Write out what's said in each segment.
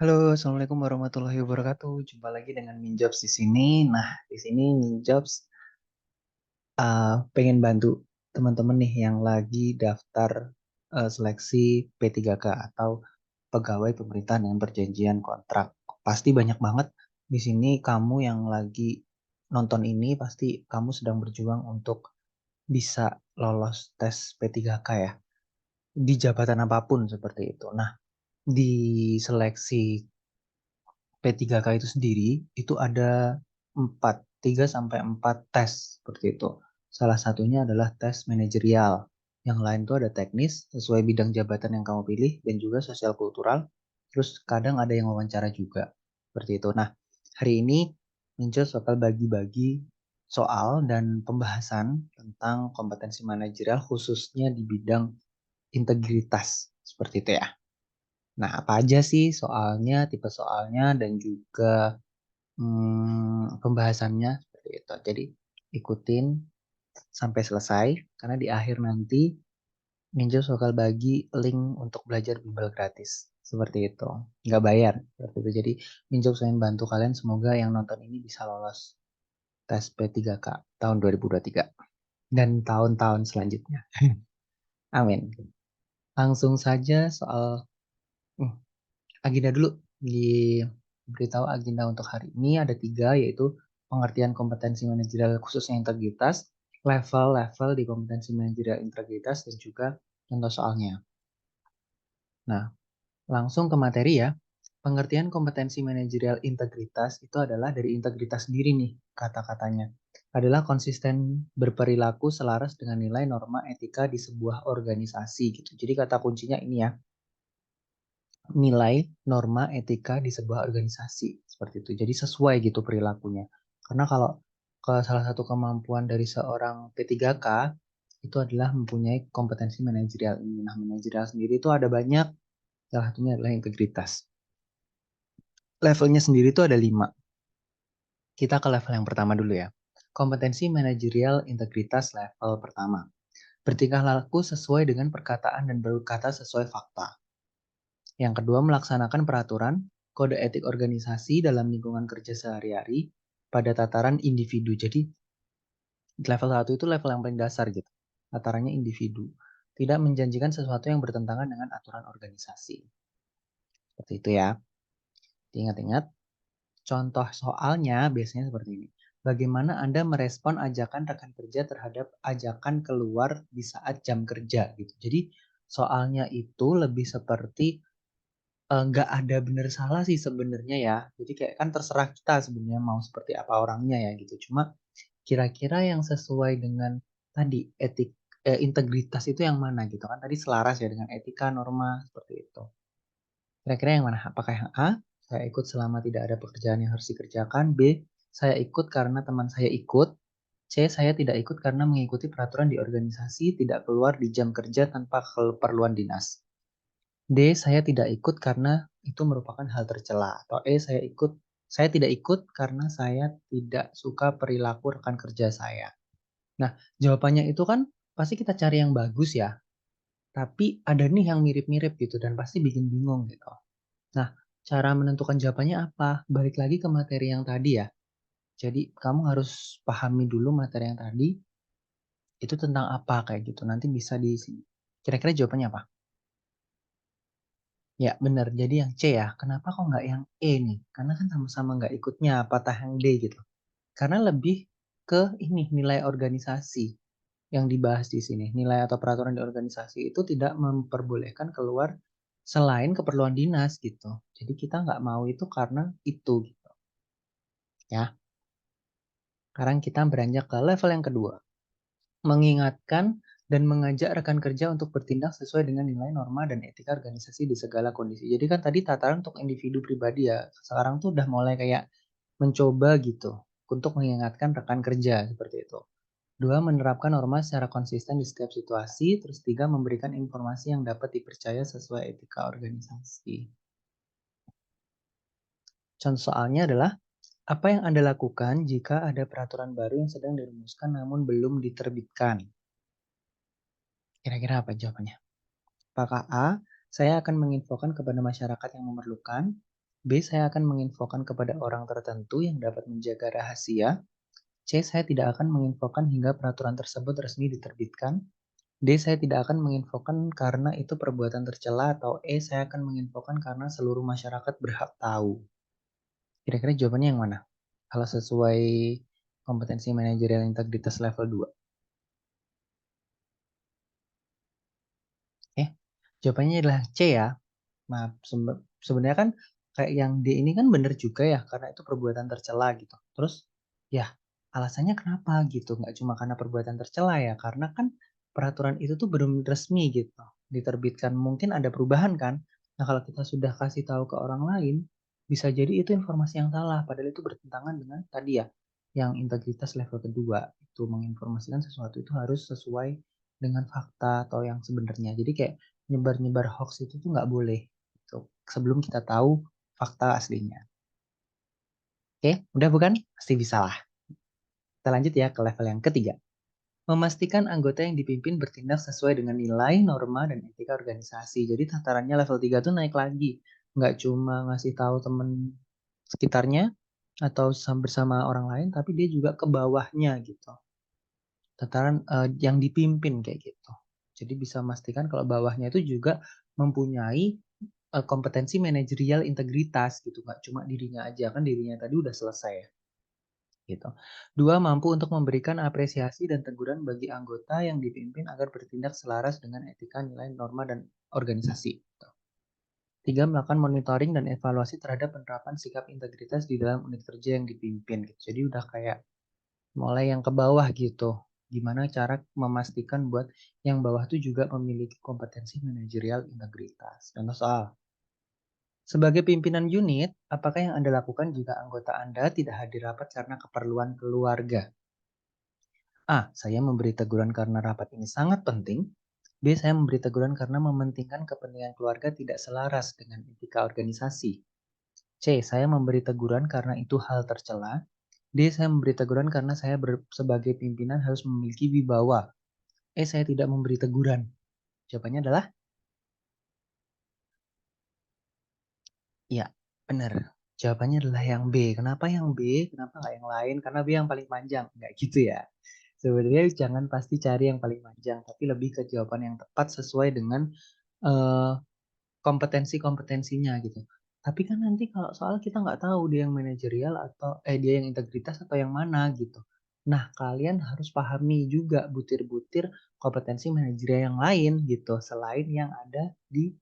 Halo, Assalamualaikum warahmatullahi wabarakatuh. Jumpa lagi dengan Minjobs di sini. Nah, di sini Minjobs pengen bantu teman-teman nih yang lagi daftar seleksi P3K atau pegawai pemerintahan dengan perjanjian kontrak. Pasti banyak banget di sini kamu yang lagi nonton ini, pasti kamu sedang berjuang untuk bisa lolos tes P3K ya, di jabatan apapun seperti itu. Nah, di seleksi P3K itu sendiri itu ada 3 sampai 4 tes seperti itu. Salah satunya adalah tes manajerial. Yang lain itu ada teknis sesuai bidang jabatan yang kamu pilih dan juga sosial kultural. Terus kadang ada yang wawancara juga. Seperti itu. Nah, hari ini Minjos bakal bagi-bagi soal dan pembahasan tentang kompetensi manajerial khususnya di bidang integritas. Seperti itu ya. Nah, apa aja sih soalnya, tipe soalnya, dan juga pembahasannya seperti itu. Jadi ikutin sampai selesai karena di akhir nanti Ninja bakal bagi link untuk belajar Bimbel gratis. Seperti itu. Nggak bayar. Seperti itu. Jadi Ninja ingin bantu kalian semoga yang nonton ini bisa lolos tes P3K tahun 2023 dan tahun-tahun selanjutnya. Amin. Langsung saja soal hmm, agenda dulu. Diberitahu agenda untuk hari ini ada 3, yaitu pengertian kompetensi manajerial khususnya integritas, level-level di kompetensi manajerial integritas, dan juga contoh soalnya. Nah, langsung ke materi ya. Pengertian kompetensi manajerial integritas itu adalah dari integritas diri nih kata-katanya. Adalah konsisten berperilaku selaras dengan nilai norma etika di sebuah organisasi gitu. Jadi kata kuncinya ini ya, nilai norma etika di sebuah organisasi seperti itu. Jadi sesuai gitu perilakunya. Karena kalau ke salah satu kemampuan dari seorang P3K itu adalah mempunyai kompetensi manajerial ini. Nah, manajerial sendiri itu ada banyak, salah satunya adalah integritas. Levelnya sendiri itu ada 5. Kita ke level yang pertama dulu ya. Kompetensi manajerial integritas level pertama. Bertingkah laku sesuai dengan perkataan dan berkata sesuai fakta. Yang kedua, melaksanakan peraturan, kode etik organisasi dalam lingkungan kerja sehari-hari pada tataran individu. Jadi level 1 itu level yang paling dasar gitu. Tatarannya individu. Tidak menjanjikan sesuatu yang bertentangan dengan aturan organisasi. Seperti itu ya. Ingat-ingat, contoh soalnya biasanya seperti ini. Bagaimana Anda merespon ajakan rekan kerja terhadap ajakan keluar di saat jam kerja gitu. Jadi soalnya itu lebih seperti nggak ada benar salah sih sebenarnya ya. Jadi kayak kan terserah kita sebenarnya mau seperti apa orangnya ya gitu. Cuma kira-kira yang sesuai dengan tadi integritas itu yang mana gitu kan. Tadi selaras ya dengan etika norma seperti itu. Kira-kira yang mana? Apakah yang A, saya ikut selama tidak ada pekerjaan yang harus dikerjakan. B, saya ikut karena teman saya ikut. C, saya tidak ikut karena mengikuti peraturan di organisasi, tidak keluar di jam kerja tanpa keperluan dinas. D, saya tidak ikut karena itu merupakan hal tercela. Atau E, saya tidak ikut karena saya tidak suka perilaku rekan kerja saya. Nah, jawabannya itu kan pasti kita cari yang bagus ya. Tapi ada nih yang mirip-mirip gitu dan pasti bikin bingung gitu. Nah, cara menentukan jawabannya apa? Balik lagi ke materi yang tadi ya. Jadi, kamu harus pahami dulu materi yang tadi itu tentang apa kayak gitu. Nanti bisa di sini. Kira-kira jawabannya apa? Ya, benar. Jadi yang C ya. Kenapa kok nggak yang E nih? Karena kan sama-sama nggak ikutnya, patah yang D gitu. Karena lebih ke ini nilai organisasi yang dibahas di sini. Nilai atau peraturan di organisasi itu tidak memperbolehkan keluar selain keperluan dinas gitu. Jadi kita nggak mau itu karena itu gitu. Ya, sekarang kita beranjak ke level yang kedua. Mengingatkan dan mengajak rekan kerja untuk bertindak sesuai dengan nilai norma dan etika organisasi di segala kondisi. Jadi kan tadi tataran untuk individu pribadi ya. Sekarang tuh udah mulai kayak mencoba gitu untuk mengingatkan rekan kerja seperti itu. 2, menerapkan norma secara konsisten di setiap situasi. Terus 3, memberikan informasi yang dapat dipercaya sesuai etika organisasi. Contoh soalnya adalah, apa yang Anda lakukan jika ada peraturan baru yang sedang dirumuskan namun belum diterbitkan? Kira-kira apa jawabannya? Apakah A, saya akan menginfokan kepada masyarakat yang memerlukan. B. Saya akan menginfokan kepada orang tertentu yang dapat menjaga rahasia. C. Saya tidak akan menginfokan hingga peraturan tersebut resmi diterbitkan. D. Saya tidak akan menginfokan karena itu perbuatan tercela. Atau E. Saya akan menginfokan karena seluruh masyarakat berhak tahu. Kira-kira jawabannya yang mana? Kalau sesuai kompetensi manajerial integritas level 2. Jawabannya adalah C ya. Nah, sebenarnya kan kayak yang D ini kan bener juga ya, karena itu perbuatan tercela gitu. Terus ya alasannya kenapa gitu? Nggak cuma karena perbuatan tercela ya, karena kan peraturan itu tuh belum resmi gitu. Diterbitkan mungkin ada perubahan kan. Nah kalau kita sudah kasih tahu ke orang lain, bisa jadi itu informasi yang salah. Padahal itu bertentangan dengan tadi ya, yang integritas level kedua. Itu menginformasikan sesuatu itu harus sesuai dengan fakta atau yang sebenarnya. Jadi kayak nyebar-nyebar hoax itu tuh nggak boleh gitu, sebelum kita tahu fakta aslinya. Oke, udah bukan? Pasti bisa lah. Kita lanjut ya ke level yang ketiga. Memastikan anggota yang dipimpin bertindak sesuai dengan nilai, norma, dan etika organisasi. Jadi tatarannya level 3 tuh naik lagi. Nggak cuma ngasih tahu temen sekitarnya atau bersama orang lain, tapi dia juga ke bawahnya gitu. Tataran yang dipimpin kayak gitu. Jadi bisa memastikan kalau bawahnya itu juga mempunyai kompetensi manajerial integritas gitu, nggak cuma dirinya aja, kan dirinya tadi udah selesai ya gitu. Dua, mampu untuk memberikan apresiasi dan teguran bagi anggota yang dipimpin agar bertindak selaras dengan etika, nilai, norma, dan organisasi gitu. Tiga, melakukan monitoring dan evaluasi terhadap penerapan sikap integritas di dalam unit kerja yang dipimpin gitu. Jadi udah kayak mulai yang ke bawah gitu, gimana cara memastikan buat yang bawah tuh juga memiliki kompetensi manajerial integritas. Contoh soal, sebagai pimpinan unit, apakah yang Anda lakukan jika anggota Anda tidak hadir rapat karena keperluan keluarga? A. Saya memberi teguran karena rapat ini sangat penting. B. Saya memberi teguran karena mementingkan kepentingan keluarga tidak selaras dengan etika organisasi. C. Saya memberi teguran karena itu hal tercela. D. Saya memberi teguran karena saya sebagai pimpinan harus memiliki wibawa. E. Saya tidak memberi teguran. Jawabannya adalah ya, benar. Jawabannya adalah yang B. Kenapa yang B? Kenapa nggak yang lain? Karena B yang paling panjang. Nggak gitu ya. Sebenarnya jangan pasti cari yang paling panjang, tapi lebih ke jawaban yang tepat sesuai dengan eh, kompetensi-kompetensinya gitu. Tapi kan nanti kalau soal kita nggak tahu dia yang manajerial atau dia yang integritas atau yang mana gitu. Nah, kalian harus pahami juga butir-butir kompetensi manajerial yang lain gitu, selain yang ada di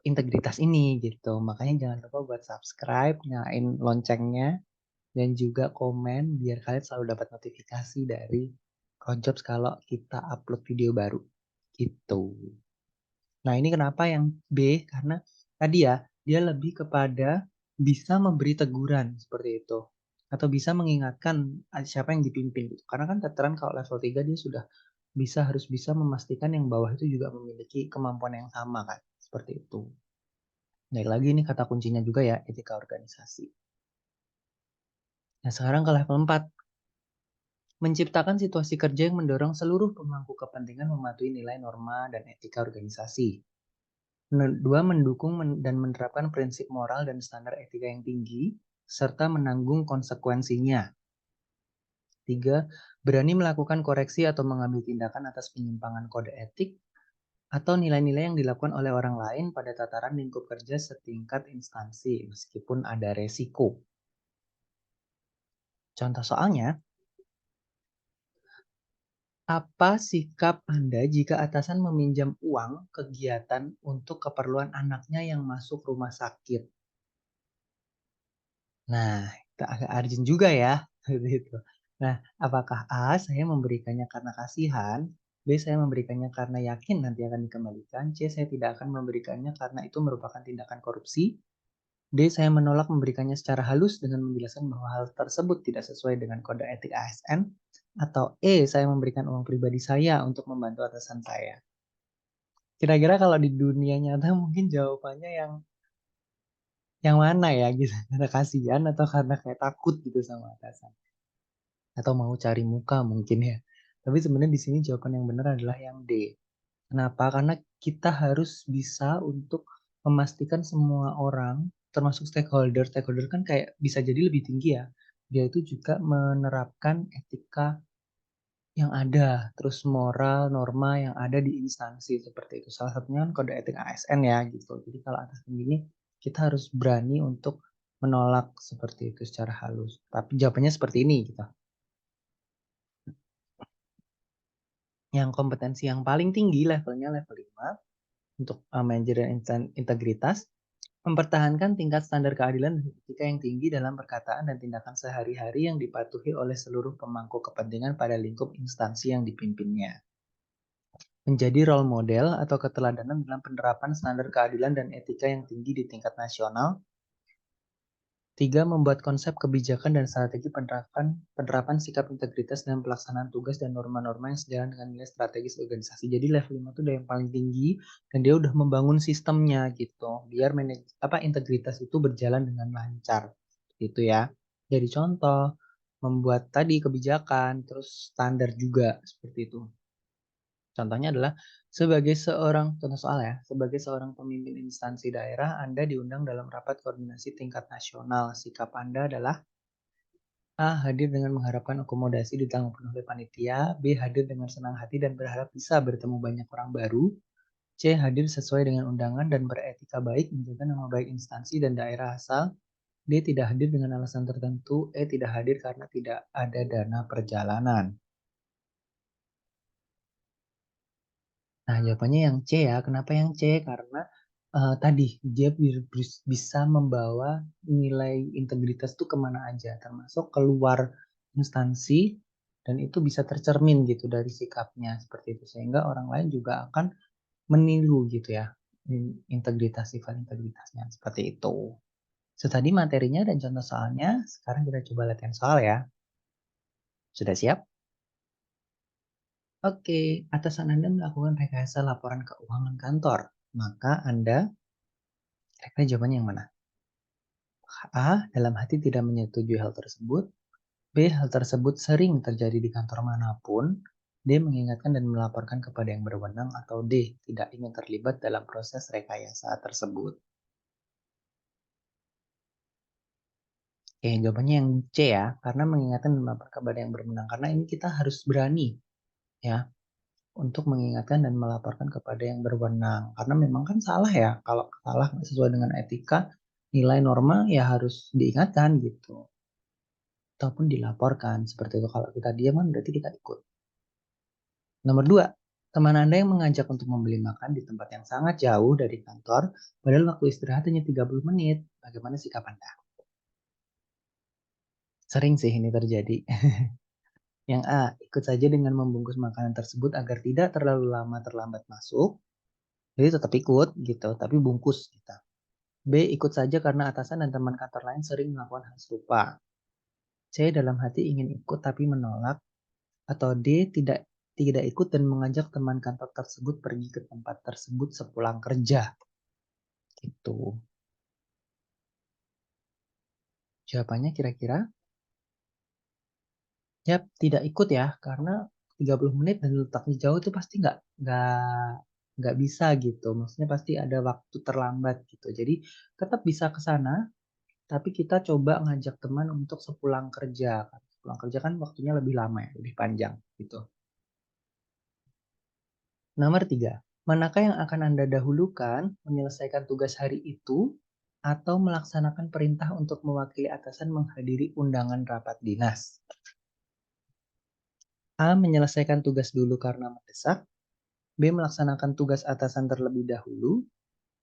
integritas ini gitu. Makanya jangan lupa buat subscribe, nyalain loncengnya, dan juga komen biar kalian selalu dapat notifikasi dari Kronjobs kalau kita upload video baru gitu. Nah, ini kenapa yang B? Karena tadi ya, dia lebih kepada bisa memberi teguran seperti itu. Atau bisa mengingatkan siapa yang dipimpin gitu. Karena kan veteran kalau level 3 dia sudah harus bisa memastikan yang bawah itu juga memiliki kemampuan yang sama kan. Seperti itu. Baik lagi ini kata kuncinya juga ya, etika organisasi. Nah, sekarang ke level 4. Menciptakan situasi kerja yang mendorong seluruh pemangku kepentingan mematuhi nilai norma dan etika organisasi. Dua, mendukung dan menerapkan prinsip moral dan standar etika yang tinggi, serta menanggung konsekuensinya. Tiga, berani melakukan koreksi atau mengambil tindakan atas penyimpangan kode etik atau nilai-nilai yang dilakukan oleh orang lain pada tataran lingkup kerja setingkat instansi, meskipun ada resiko. Contoh soalnya, apa sikap Anda jika atasan meminjam uang kegiatan untuk keperluan anaknya yang masuk rumah sakit? Nah, itu agak urgent juga ya, gitu. Nah, apakah A, saya memberikannya karena kasihan, B, saya memberikannya karena yakin nanti akan dikembalikan, C, saya tidak akan memberikannya karena itu merupakan tindakan korupsi, D, saya menolak memberikannya secara halus dengan menjelaskan bahwa hal tersebut tidak sesuai dengan kode etik ASN, atau E, saya memberikan uang pribadi saya untuk membantu atasan saya. Kira-kira kalau di dunia nyata mungkin jawabannya yang mana ya gitu, karena kasihan atau karena kayak takut gitu sama atasan, atau mau cari muka mungkin ya. Tapi sebenarnya di sini jawaban yang benar adalah yang D. Kenapa? Karena kita harus bisa untuk memastikan semua orang termasuk stakeholder. Stakeholder kan kayak bisa jadi lebih tinggi ya. Dia itu juga menerapkan etika yang ada, terus moral, norma yang ada di instansi seperti itu. Salah satunya kan kode etik ASN ya gitu. Jadi kalau atas begini kita harus berani untuk menolak seperti itu secara halus. Tapi jawabannya seperti ini gitu. Yang kompetensi yang paling tinggi levelnya level 5 untuk manajerial integritas, mempertahankan tingkat standar keadilan dan etika yang tinggi dalam perkataan dan tindakan sehari-hari yang dipatuhi oleh seluruh pemangku kepentingan pada lingkup instansi yang dipimpinnya. Menjadi role model atau keteladanan dalam penerapan standar keadilan dan etika yang tinggi di tingkat nasional. 3. Membuat konsep kebijakan dan strategi penerapan sikap integritas dan pelaksanaan tugas dan norma-norma yang sejalan dengan nilai strategis organisasi. Jadi level 5 itu udah yang paling tinggi dan dia udah membangun sistemnya gitu. Biar integritas itu berjalan dengan lancar. Gitu ya. Jadi contoh, membuat tadi kebijakan, terus standar juga seperti itu. Contohnya adalah contoh soal ya, sebagai seorang pemimpin instansi daerah, Anda diundang dalam rapat koordinasi tingkat nasional. Sikap Anda adalah A. Hadir dengan mengharapkan akomodasi ditanggung penuh oleh panitia. B. Hadir dengan senang hati dan berharap bisa bertemu banyak orang baru. C. Hadir sesuai dengan undangan dan beretika baik, menjaga nama baik instansi dan daerah asal. D. Tidak hadir dengan alasan tertentu. E. Tidak hadir karena tidak ada dana perjalanan. Nah, jawabannya yang C ya. Kenapa yang C? Karena tadi dia bisa membawa nilai integritas itu kemana aja, termasuk keluar instansi, dan itu bisa tercermin gitu dari sikapnya seperti itu, sehingga orang lain juga akan meniru gitu ya sifat integritasnya seperti itu. So, tadi materinya dan contoh soalnya, sekarang kita coba latihan soal ya. Sudah siap? Oke, atasan Anda melakukan rekayasa laporan keuangan kantor. Maka Anda, kira-kira jawabannya yang mana? A. Dalam hati tidak menyetujui hal tersebut. B. Hal tersebut sering terjadi di kantor manapun. D. Mengingatkan dan melaporkan kepada yang berwenang. Atau D. Tidak ingin terlibat dalam proses rekayasa tersebut. Oke, jawabannya yang C ya. Karena mengingatkan dan melaporkan kepada yang berwenang. Karena ini kita harus berani ya untuk mengingatkan dan melaporkan kepada yang berwenang. Karena memang kan salah ya. Kalau salah sesuai dengan etika, nilai norma ya harus diingatkan gitu. Ataupun dilaporkan. Seperti itu. Kalau kita diam kan berarti kita ikut. Nomor 2, teman Anda yang mengajak untuk membeli makan di tempat yang sangat jauh dari kantor, padahal waktu istirahat hanya 30 menit. Bagaimana sikap Anda? Sering sih ini terjadi. Yang A, ikut saja dengan membungkus makanan tersebut agar tidak terlalu lama terlambat masuk. Jadi tetap ikut gitu, tapi bungkus kita. B, ikut saja karena atasan dan teman kantor lain sering melakukan hal serupa. C, dalam hati ingin ikut tapi menolak. Atau D, tidak ikut dan mengajak teman kantor tersebut pergi ke tempat tersebut sepulang kerja. Gitu. Jawabannya kira-kira? Ya, tidak ikut ya, karena 30 menit dan letaknya jauh itu pasti nggak bisa gitu. Maksudnya pasti ada waktu terlambat gitu. Jadi tetap bisa ke sana, tapi kita coba ngajak teman untuk sepulang kerja. Sepulang kerja kan waktunya lebih lama ya, lebih panjang gitu. Nomor 3, manakah yang akan Anda dahulukan, menyelesaikan tugas hari itu atau melaksanakan perintah untuk mewakili atasan menghadiri undangan rapat dinas? A. Menyelesaikan tugas dulu karena mendesak. B. Melaksanakan tugas atasan terlebih dahulu.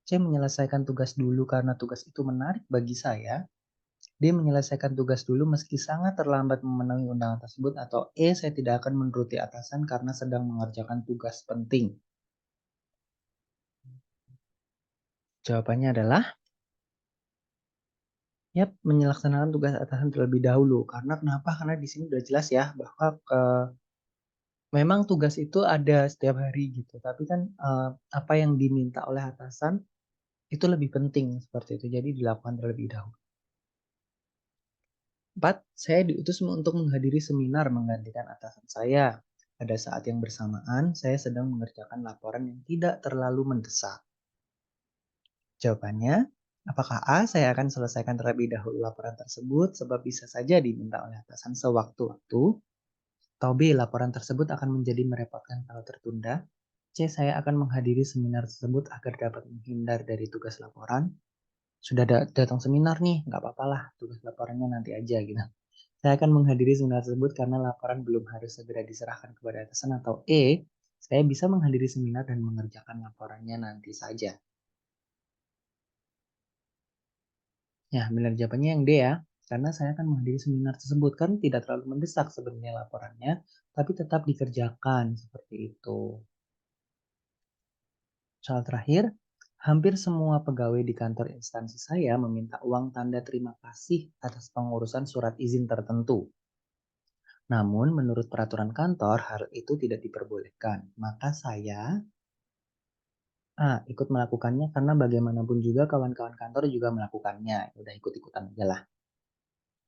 C. Menyelesaikan tugas dulu karena tugas itu menarik bagi saya. D. Menyelesaikan tugas dulu meski sangat terlambat memenuhi undangan tersebut. Atau E. Saya tidak akan menuruti atasan karena sedang mengerjakan tugas penting. Jawabannya adalah menyelaksanakan tugas atasan terlebih dahulu. Karena kenapa? Karena di sini udah jelas ya bahwa memang tugas itu ada setiap hari gitu. Tapi kan apa yang diminta oleh atasan itu lebih penting seperti itu. Jadi dilakukan terlebih dahulu. 4. Saya diutus untuk menghadiri seminar menggantikan atasan saya. Pada saat yang bersamaan, saya sedang mengerjakan laporan yang tidak terlalu mendesak. Jawabannya, Apakah A, saya akan selesaikan terlebih dahulu laporan tersebut sebab bisa saja diminta oleh atasan sewaktu-waktu. Atau B, laporan tersebut akan menjadi merepotkan kalau tertunda. C, saya akan menghadiri seminar tersebut agar dapat menghindar dari tugas laporan. Sudah datang seminar nih, nggak apa-apa lah, tugas laporannya nanti aja gitu. Saya akan menghadiri seminar tersebut karena laporan belum harus segera diserahkan kepada atasan. Atau E, saya bisa menghadiri seminar dan mengerjakan laporannya nanti saja. Ya, benar jawabannya yang D ya. Karena saya akan menghadiri seminar tersebut kan tidak terlalu mendesak sebenarnya laporannya, tapi tetap dikerjakan seperti itu. Soal terakhir, hampir semua pegawai di kantor instansi saya meminta uang tanda terima kasih atas pengurusan surat izin tertentu. Namun, menurut peraturan kantor, hal itu tidak diperbolehkan. Maka saya ikut melakukannya karena bagaimanapun juga kawan-kawan kantor juga melakukannya. Udah ikut-ikutan aja lah.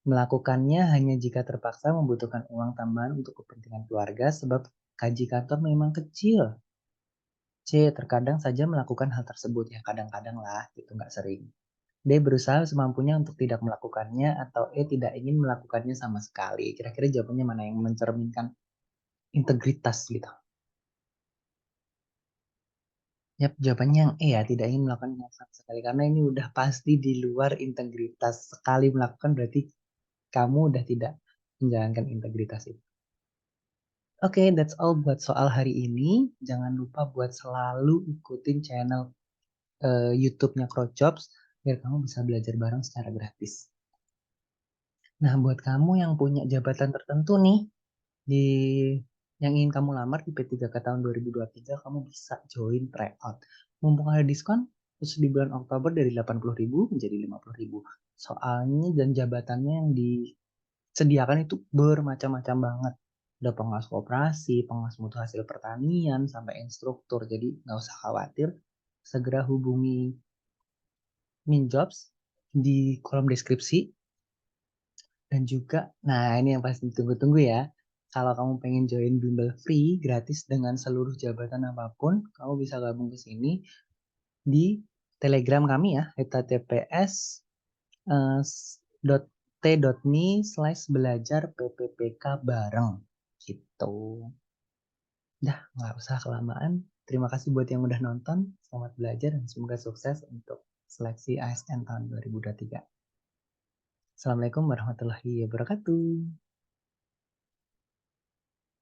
Melakukannya hanya jika terpaksa membutuhkan uang tambahan untuk kepentingan keluarga sebab gaji kantor memang kecil. C. Terkadang saja melakukan hal tersebut, ya kadang-kadang lah, itu nggak sering. D. Berusaha semampunya untuk tidak melakukannya, atau E. Tidak ingin melakukannya sama sekali. Kira-kira jawabannya mana yang mencerminkan integritas gitu? Yap, jawabannya yang E ya, tidak ingin melakukannya sama sekali. Karena ini udah pasti di luar integritas. Sekali melakukan berarti kamu udah tidak menjalankan integritas itu. Oke, that's all buat soal hari ini. Jangan lupa buat selalu ikutin channel YouTube-nya Crowdjobs biar kamu bisa belajar bareng secara gratis. Nah, buat kamu yang punya jabatan tertentu nih di yang ingin kamu lamar di P3K tahun 2023, kamu bisa join tryout. Mumpung ada diskon, terus di bulan Oktober dari 80.000 menjadi 50.000. Soalnya dan jabatannya yang disediakan itu bermacam-macam banget. Ada pengawas koperasi, pengawas mutu hasil pertanian, sampai instruktur. Jadi nggak usah khawatir, segera hubungi Minjobs di kolom deskripsi. Dan juga, nah ini yang pasti ditunggu-tunggu ya. Kalau kamu pengen join bimbel free, gratis dengan seluruh jabatan apapun, kamu bisa gabung ke sini di Telegram kami ya, https t.me/belajar PPPK bareng gitu. Dah, nggak usah kelamaan. Terima kasih buat yang udah nonton. Selamat belajar dan semoga sukses untuk seleksi ASN tahun 2023. Assalamualaikum warahmatullahi wabarakatuh.